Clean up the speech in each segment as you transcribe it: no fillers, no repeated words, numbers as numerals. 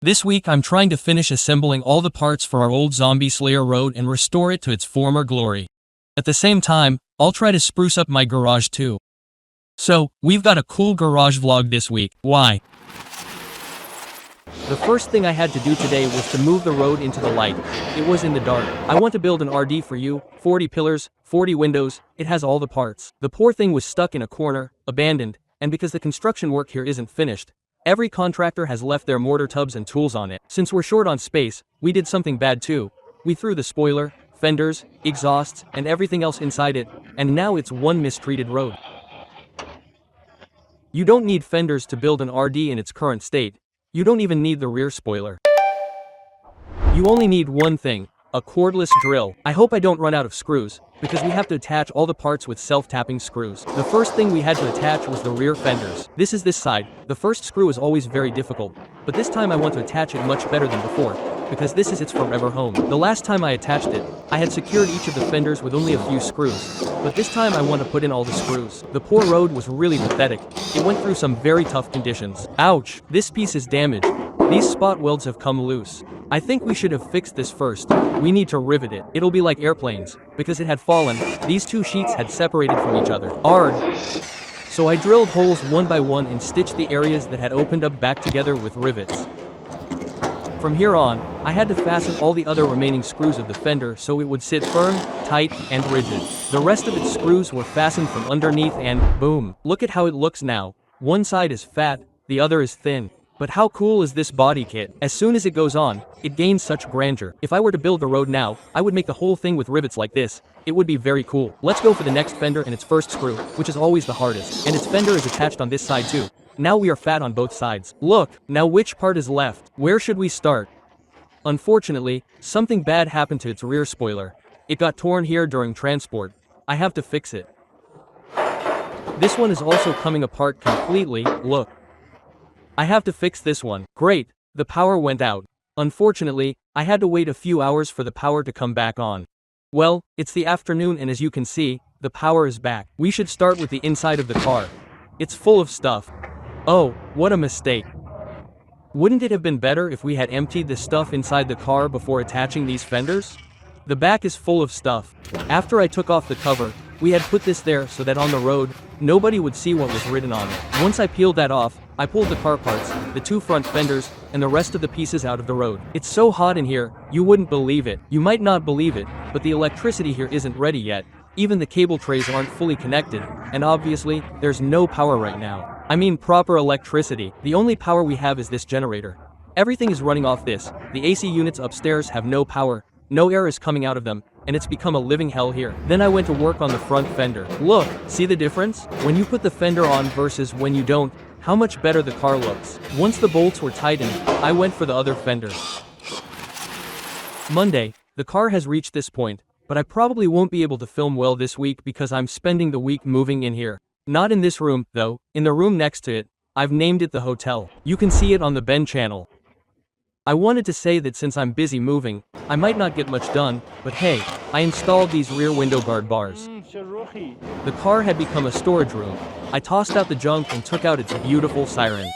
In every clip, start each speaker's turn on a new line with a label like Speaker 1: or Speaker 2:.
Speaker 1: This week I'm trying to finish assembling all the parts for our old Zombie Slayer road and restore it to its former glory. At the same time, I'll try to spruce up my garage too. So, we've got a cool garage vlog this week. Why?
Speaker 2: The first thing I had to do today was to move the road into the light. It was in the dark. I want to build an Ardi for you, 40 pillars, 40 windows, it has all the parts. The poor thing was stuck in a corner, abandoned, and because the construction work here isn't finished, every contractor has left their mortar tubs and tools on it. Since we're short on space, we did something bad too. We threw the spoiler, fenders, exhausts, and everything else inside it, and now it's one mistreated road. You don't need fenders to build an Ardi in its current state. You don't even need the rear spoiler. You only need one thing, a cordless drill. I hope I don't run out of screws, because we have to attach all the parts with self-tapping screws. The first thing we had to attach was the rear fenders. This is this side. The first screw is always very difficult, but this time I want to attach it much better than before, because this is its forever home. The last time I attached it, I had secured each of the fenders with only a few screws, but this time I want to put in all the screws. The poor road was really pathetic. It went through some very tough conditions. Ouch, this piece is damaged. These spot welds have come loose. I think we should have fixed this first. We need to rivet it. It'll be like airplanes. Because it had fallen, these two sheets had separated from each other. So I drilled holes one by one and stitched the areas that had opened up back together with rivets. From here on, I had to fasten all the other remaining screws of the fender so it would sit firm, tight, and rigid. The rest of its screws were fastened from underneath and, boom. Look at how it looks now. One side is fat, the other is thin. But how cool is this body kit? As soon as it goes on, it gains such grandeur. If I were to build the road now, I would make the whole thing with rivets like this. It would be very cool. Let's go for the next fender and its first screw, which is always the hardest. And its fender is attached on this side too. Now we are fat on both sides. Look, now which part is left? Where should we start? Unfortunately, something bad happened to its rear spoiler. It got torn here during transport. I have to fix it. This one is also coming apart completely, look. I have to fix this one. Great, the power went out. Unfortunately, I had to wait a few hours for the power to come back on. Well, it's the afternoon and as you can see, the power is back. We should start with the inside of the car. It's full of stuff. Oh, what a mistake. Wouldn't it have been better if we had emptied the stuff inside the car before attaching these fenders? The back is full of stuff. After I took off the cover, we had put this there so that on the road, nobody would see what was written on it. Once I peeled that off, I pulled the car parts, the two front fenders, and the rest of the pieces out of the road. It's so hot in here, you wouldn't believe it. You might not believe it, but the electricity here isn't ready yet. Even the cable trays aren't fully connected, and obviously, there's no power right now. I mean proper electricity. The only power we have is this generator. Everything is running off this. The AC units upstairs have no power, no air is coming out of them, and it's become a living hell here. Then I went to work on the front fender. Look, see the difference? When you put the fender on versus when you don't, how much better the car looks. Once the bolts were tightened, I went for the other fender. Monday, the car has reached this point, but I probably won't be able to film well this week because I'm spending the week moving in here. Not in this room, though, in the room next to it. I've named it the hotel. You can see it on the Ben channel. I wanted to say that since I'm busy moving, I might not get much done, but hey, I installed these rear window guard bars. The car had become a storage room. I tossed out the junk and took out its beautiful siren.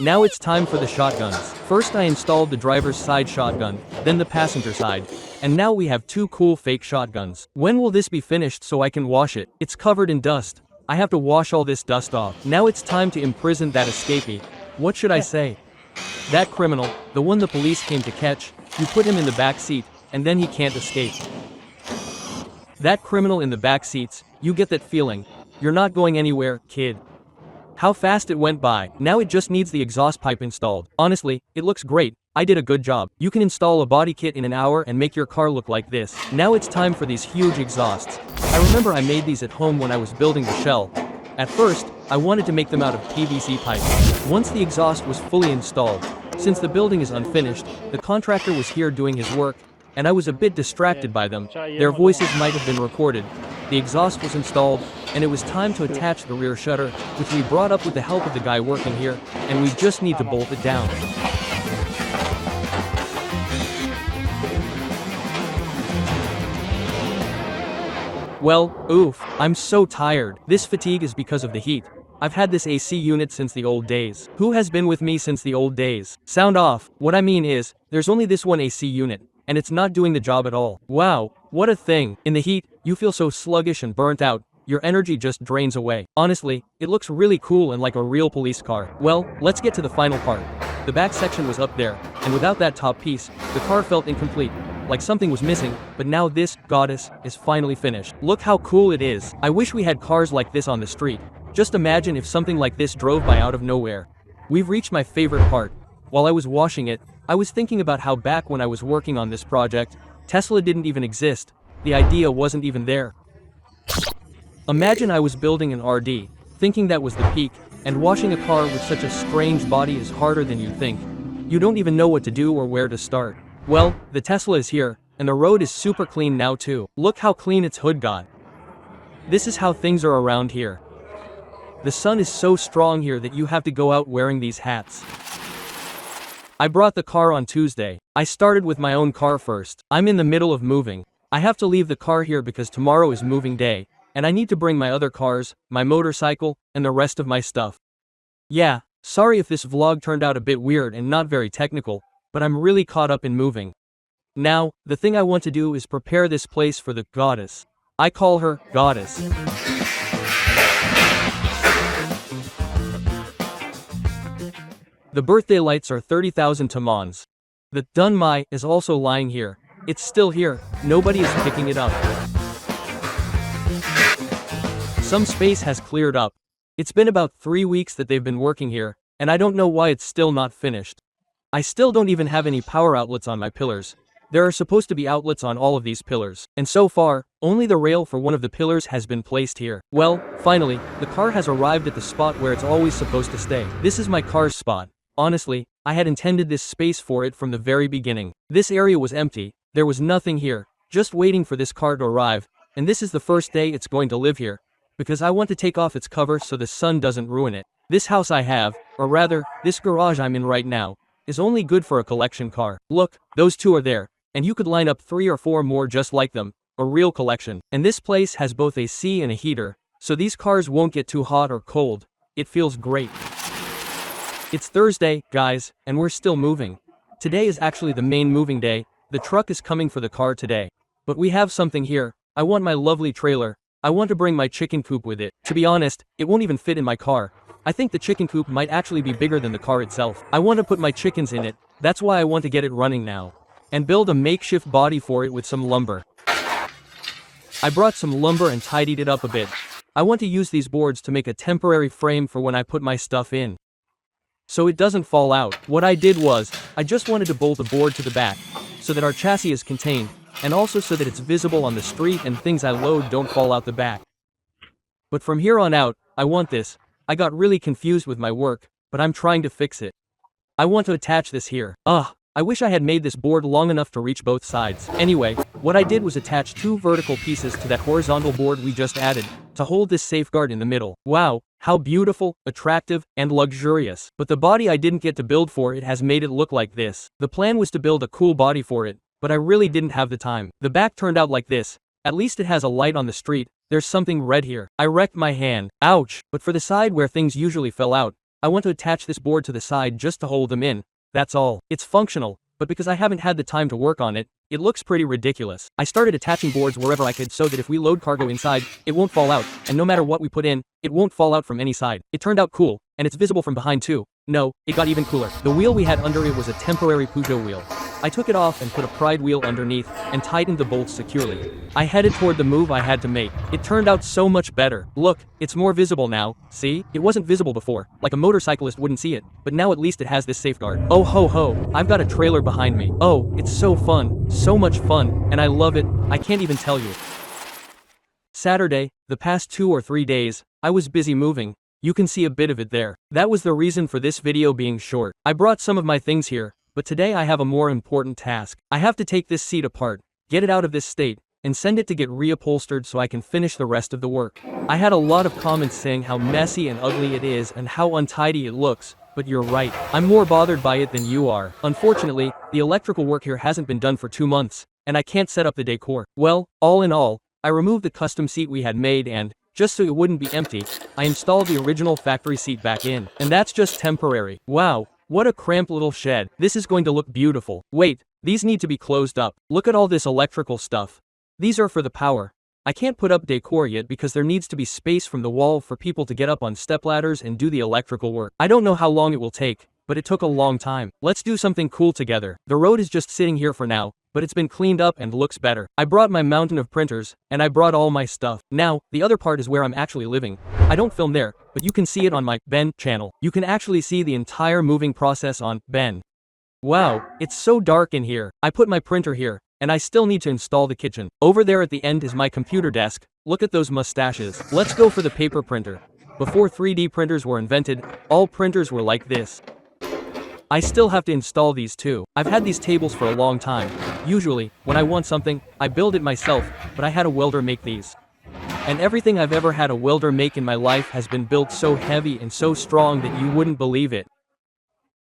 Speaker 2: Now it's time for the shotguns. First I installed the driver's side shotgun, then the passenger side, and now we have two cool fake shotguns. When will this be finished so I can wash it? It's covered in dust. I have to wash all this dust off. Now it's time to imprison that escapee. What should I say? That criminal, the one the police came to catch, you put him in the back seat, and then he can't escape. That criminal in the back seats, you get that feeling. You're not going anywhere, kid. How fast it went by. Now it just needs the exhaust pipe installed. Honestly, it looks great. I did a good job. You can install a body kit in an hour and make your car look like this. Now it's time for these huge exhausts. I remember I made these at home when I was building the shell. At first, I wanted to make them out of PVC pipe. Once the exhaust was fully installed, since the building is unfinished, the contractor was here doing his work, and I was a bit distracted by them. Their voices might have been recorded. The exhaust was installed, and it was time to attach the rear shutter, which we brought up with the help of the guy working here, and we just need to bolt it down. Well, oof, I'm so tired. This fatigue is because of the heat. I've had this AC unit since the old days. Who has been with me since the old days? Sound off. What I mean is, there's only this one AC unit, and it's not doing the job at all. Wow, what a thing. In the heat, you feel so sluggish and burnt out. Your energy just drains away. Honestly, it looks really cool and like a real police car. Well, let's get to the final part. The back section was up there, and without that top piece, the car felt incomplete, like something was missing, but now this goddess is finally finished. Look how cool it is. I wish we had cars like this on the street. Just imagine if something like this drove by out of nowhere. We've reached my favorite part. While I was washing it, I was thinking about how back when I was working on this project, Tesla didn't even exist. The idea wasn't even there. Imagine I was building an RD, thinking that was the peak, and washing a car with such a strange body is harder than you think. You don't even know what to do or where to start. Well, the Tesla is here, and the road is super clean now too. Look how clean its hood got. This is how things are around here. The sun is so strong here that you have to go out wearing these hats. I brought the car on Tuesday. I started with my own car first. I'm in the middle of moving. I have to leave the car here because tomorrow is moving day, and I need to bring my other cars, my motorcycle, and the rest of my stuff. Yeah, sorry if this vlog turned out a bit weird and not very technical, but I'm really caught up in moving. Now, the thing I want to do is prepare this place for the goddess. I call her Goddess. The birthday lights are 30,000 tamans. The Dun Mai is also lying here. It's still here, nobody is picking it up. Some space has cleared up. It's been about 3 weeks that they've been working here, and I don't know why it's still not finished. I still don't even have any power outlets on my pillars. There are supposed to be outlets on all of these pillars, and so far, only the rail for one of the pillars has been placed here. Well, finally, the car has arrived at the spot where it's always supposed to stay. This is my car's spot. Honestly, I had intended this space for it from the very beginning. This area was empty, there was nothing here, just waiting for this car to arrive, and this is the first day it's going to live here, because I want to take off its cover so the sun doesn't ruin it. This house I have, or rather, this garage I'm in right now, is only good for a collection car. Look, those two are there, and you could line up 3 or 4 more just like them, a real collection. And this place has both a AC and a heater, so these cars won't get too hot or cold. It feels great. It's Thursday, guys, and we're still moving. Today is actually the main moving day. The truck is coming for the car today. But we have something here. I want my lovely trailer. I want to bring my chicken coop with it. To be honest, it won't even fit in my car. I think the chicken coop might actually be bigger than the car itself. I want to put my chickens in it. That's why I want to get it running now. And build a makeshift body for it with some lumber. I brought some lumber and tidied it up a bit. I want to use these boards to make a temporary frame for when I put my stuff in, so it doesn't fall out. What I did was, I just wanted to bolt the board to the back, so that our chassis is contained, and also so that it's visible on the street and things I load don't fall out the back. But from here on out, I want this. I got really confused with my work, but I'm trying to fix it. I want to attach this here. I wish I had made this board long enough to reach both sides. Anyway, what I did was attach 2 vertical pieces to that horizontal board we just added, to hold this safeguard in the middle. Wow, how beautiful, attractive, and luxurious. But the body I didn't get to build for it has made it look like this. The plan was to build a cool body for it, but I really didn't have the time. The back turned out like this. At least it has a light on the street. There's something red here. I wrecked my hand. Ouch. But for the side where things usually fell out, I want to attach this board to the side just to hold them in. That's all. It's functional, but because I haven't had the time to work on it, it looks pretty ridiculous. I started attaching boards wherever I could so that if we load cargo inside, it won't fall out, and no matter what we put in, it won't fall out from any side. It turned out cool, and it's visible from behind too. No, it got even cooler. The wheel we had under it was a temporary Peugeot wheel. I took it off and put a Pride wheel underneath, and tightened the bolts securely. I headed toward the move I had to make. It turned out so much better. Look, it's more visible now, see? It wasn't visible before, like a motorcyclist wouldn't see it, but now at least it has this safeguard. Oh ho ho, I've got a trailer behind me. Oh, it's so fun, so much fun, and I love it, I can't even tell you. Saturday, the past 2 or 3 days, I was busy moving. You can see a bit of it there. That was the reason for this video being short. I brought some of my things here, but today I have a more important task. I have to take this seat apart, get it out of this state, and send it to get reupholstered so I can finish the rest of the work. I had a lot of comments saying how messy and ugly it is and how untidy it looks, but you're right. I'm more bothered by it than you are. Unfortunately, the electrical work here hasn't been done for 2 months, and I can't set up the decor. Well, all in all, I removed the custom seat we had made and, just so it wouldn't be empty, I installed the original factory seat back in. And that's just temporary. Wow, what a cramped little shed. This is going to look beautiful. Wait, these need to be closed up. Look at all this electrical stuff. These are for the power. I can't put up decor yet because there needs to be space from the wall for people to get up on stepladders and do the electrical work. I don't know how long it will take, but it took a long time. Let's do something cool together. The road is just sitting here for now, but it's been cleaned up and looks better. I brought my mountain of printers, and I brought all my stuff. Now, the other part is where I'm actually living. I don't film there, but you can see it on my Ben channel. You can actually see the entire moving process on Ben. Wow, it's so dark in here. I put my printer here, and I still need to install the kitchen. Over there at the end is my computer desk. Look at those mustaches. Let's go for the paper printer. Before 3D printers were invented, all printers were like this. I still have to install these too. I've had these tables for a long time. Usually, when I want something, I build it myself, but I had a welder make these. And everything I've ever had a welder make in my life has been built so heavy and so strong that you wouldn't believe it.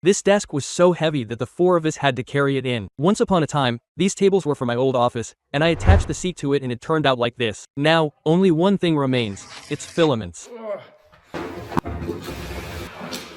Speaker 2: This desk was so heavy that the 4 of us had to carry it in. Once upon a time, these tables were for my old office, and I attached the seat to it and it turned out like this. Now, only one thing remains. It's filaments.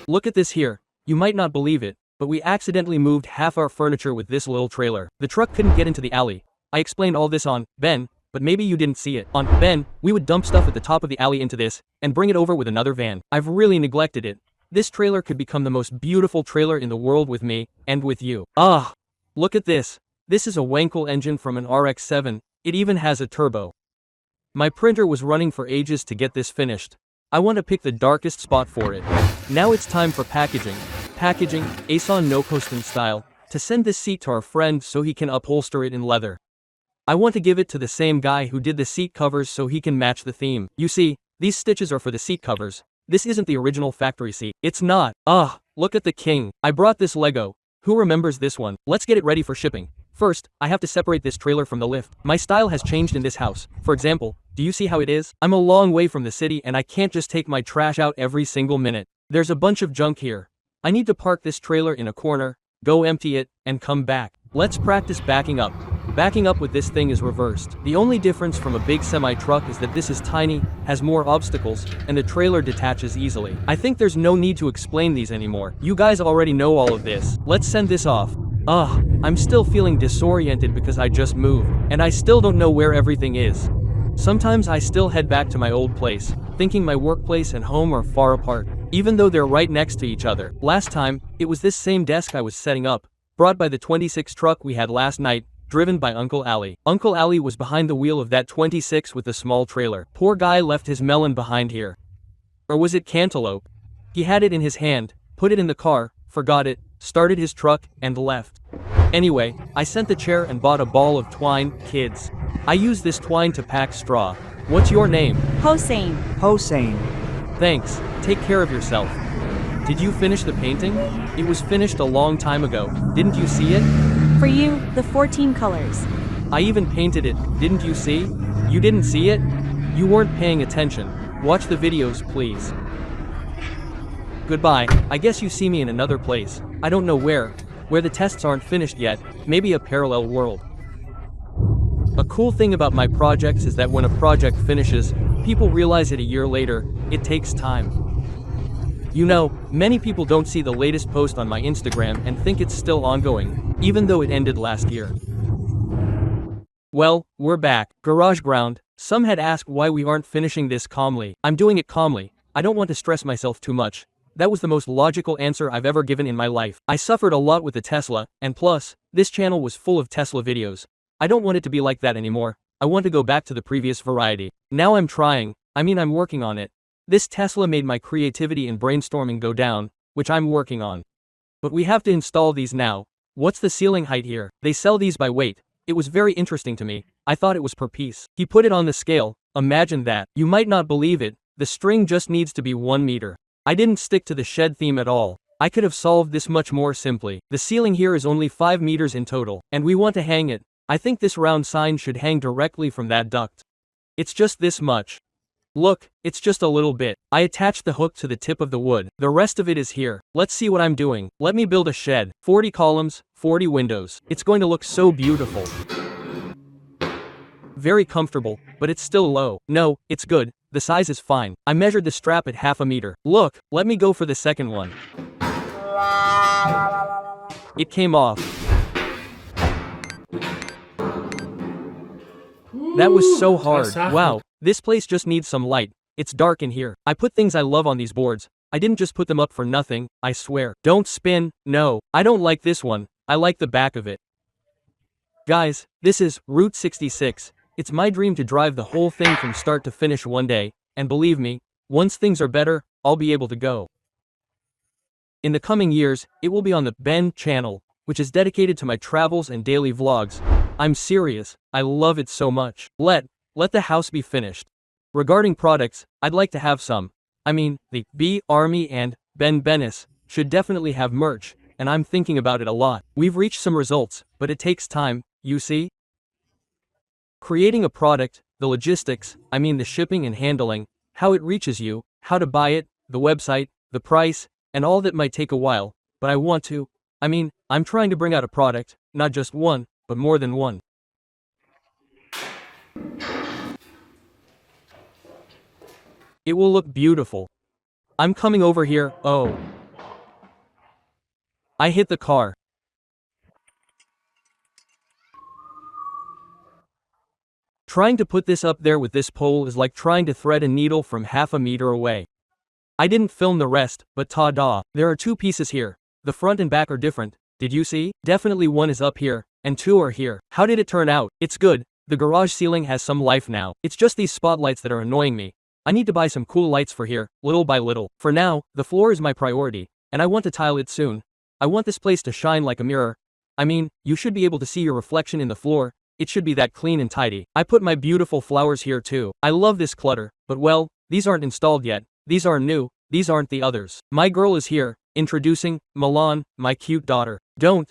Speaker 2: Look at this here. You might not believe it, but we accidentally moved half our furniture with this little trailer. The truck couldn't get into the alley. I explained all this on Ben, but maybe you didn't see it. On Ben, we would dump stuff at the top of the alley into this, and bring it over with another van. I've really neglected it. This trailer could become the most beautiful trailer in the world with me, and with you. Ah! Look at this. This is a Wankel engine from an RX-7, it even has a turbo. My printer was running for ages to get this finished. I want to pick the darkest spot for it. Now it's time for packaging. Packaging, Ason no Poston style, to send this seat to our friend so he can upholster it in leather. I want to give it to the same guy who did the seat covers so he can match the theme. You see, these stitches are for the seat covers. This isn't the original factory seat. It's not. Ah, look at the king. I brought this Lego. Who remembers this one? Let's get it ready for shipping. First, I have to separate this trailer from the lift. My style has changed in this house. For example, do you see how it is? I'm a long way from the city and I can't just take my trash out every single minute. There's a bunch of junk here. I need to park this trailer in a corner, go empty it, and come back. Let's practice backing up. Backing up with this thing is reversed. The only difference from a big semi-truck is that this is tiny, has more obstacles, and the trailer detaches easily. I think there's no need to explain these anymore. You guys already know all of this. Let's send this off. I'm still feeling disoriented because I just moved, and I still don't know where everything is. Sometimes I still head back to my old place, thinking my workplace and home are far apart, even though they're right next to each other. Last time, it was this same desk I was setting up, brought by the 26 truck we had last night, driven by Uncle Ali. Uncle Ali was behind the wheel of that 26 with the small trailer. Poor guy left his melon behind here. Or was it cantaloupe? He had it in his hand, put it in the car, forgot it, started his truck, and left. Anyway, I sent the chair and bought a ball of twine, kids. I use this twine to pack straw. What's your name?
Speaker 3: Hossein.
Speaker 4: Hossein.
Speaker 2: Thanks, take care of yourself. Did you finish the painting? It was finished a long time ago. Didn't you see it?
Speaker 3: For you, the 14 colors.
Speaker 2: I even painted it, didn't you see? You didn't see it? You weren't paying attention. Watch the videos, please. Goodbye, I guess you see me in another place. I don't know where the tests aren't finished yet, maybe a parallel world. A cool thing about my projects is that when a project finishes, people realize it a year later. It takes time. You know, many people don't see the latest post on my Instagram and think it's still ongoing, even though it ended last year. Well, we're back. Garage ground. Some had asked why we aren't finishing this calmly. I'm doing it calmly. I don't want to stress myself too much. That was the most logical answer I've ever given in my life. I suffered a lot with the Tesla, and plus, this channel was full of Tesla videos. I don't want it to be like that anymore. I want to go back to the previous variety. Now I'm working on it. This Tesla made my creativity and brainstorming go down, which I'm working on. But we have to install these now. What's the ceiling height here? They sell these by weight. It was very interesting to me. I thought it was per piece. He put it on the scale. Imagine that. You might not believe it. The string just needs to be 1 meter. I didn't stick to the shed theme at all. I could have solved this much more simply. The ceiling here is only 5 meters in total, and we want to hang it. I think this round sign should hang directly from that duct. It's just this much. Look, it's just a little bit. I attached the hook to the tip of the wood. The rest of it is here. Let's see what I'm doing. Let me build a shed. 40 columns, 40 windows. It's going to look so beautiful. Very comfortable, but it's still low. No, it's good, The size is fine. I measured the strap at 1/2 meter. Look, let me go for the second one. It came off. That was so hard. Wow, this place just needs some light. It's dark in here. I put things I love on these boards. I didn't just put them up for nothing, I swear. Don't spin. No, I don't like this one. I like the back of it. Guys, this is Route 66. It's my dream to drive the whole thing from start to finish one day, and believe me, once things are better, I'll be able to go. In the coming years, it will be on the Ben channel, which is dedicated to my travels and daily vlogs. I'm serious, I love it so much. Let the house be finished. Regarding products, I'd like to have some. I mean, the B Army and Ben Bennis should definitely have merch, and I'm thinking about it a lot. We've reached some results, but it takes time, you see? Creating a product, the logistics, I mean the shipping and handling, how it reaches you, how to buy it, the website, the price, and all that might take a while, but I want to. I'm trying to bring out a product, not just one, but more than one. It will look beautiful. I'm coming over here. Oh. I hit the car. Trying to put this up there with this pole is like trying to thread a needle from 1/2 meter away. I didn't film the rest, but ta-da. There are 2 pieces here. The front and back are different. Did you see? Definitely one is up here, and 2 are here. How did it turn out? It's good. The garage ceiling has some life now. It's just these spotlights that are annoying me. I need to buy some cool lights for here, little by little. For now, the floor is my priority, and I want to tile it soon. I want this place to shine like a mirror. You should be able to see your reflection in the floor. It should be that clean and tidy. I put my beautiful flowers here too. I love this clutter, but well, these aren't installed yet. These are new, these aren't the others. My girl is here, introducing Milan, my cute daughter. Don't.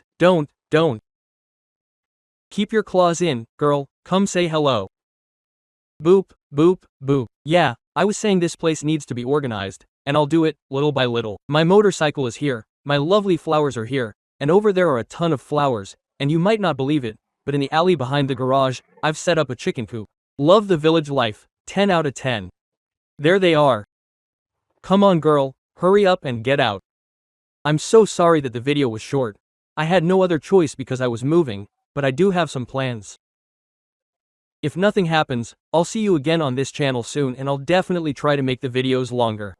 Speaker 2: Keep your claws in, girl, come say hello. Boop, boop, boop. Yeah, I was saying this place needs to be organized, and I'll do it, little by little. My motorcycle is here, my lovely flowers are here, and over there are a ton of flowers, and you might not believe it, but in the alley behind the garage, I've set up a chicken coop. Love the village life, 10 out of 10. There they are. Come on girl, hurry up and get out. I'm so sorry that the video was short. I had no other choice because I was moving, but I do have some plans. If nothing happens, I'll see you again on this channel soon and I'll definitely try to make the videos longer.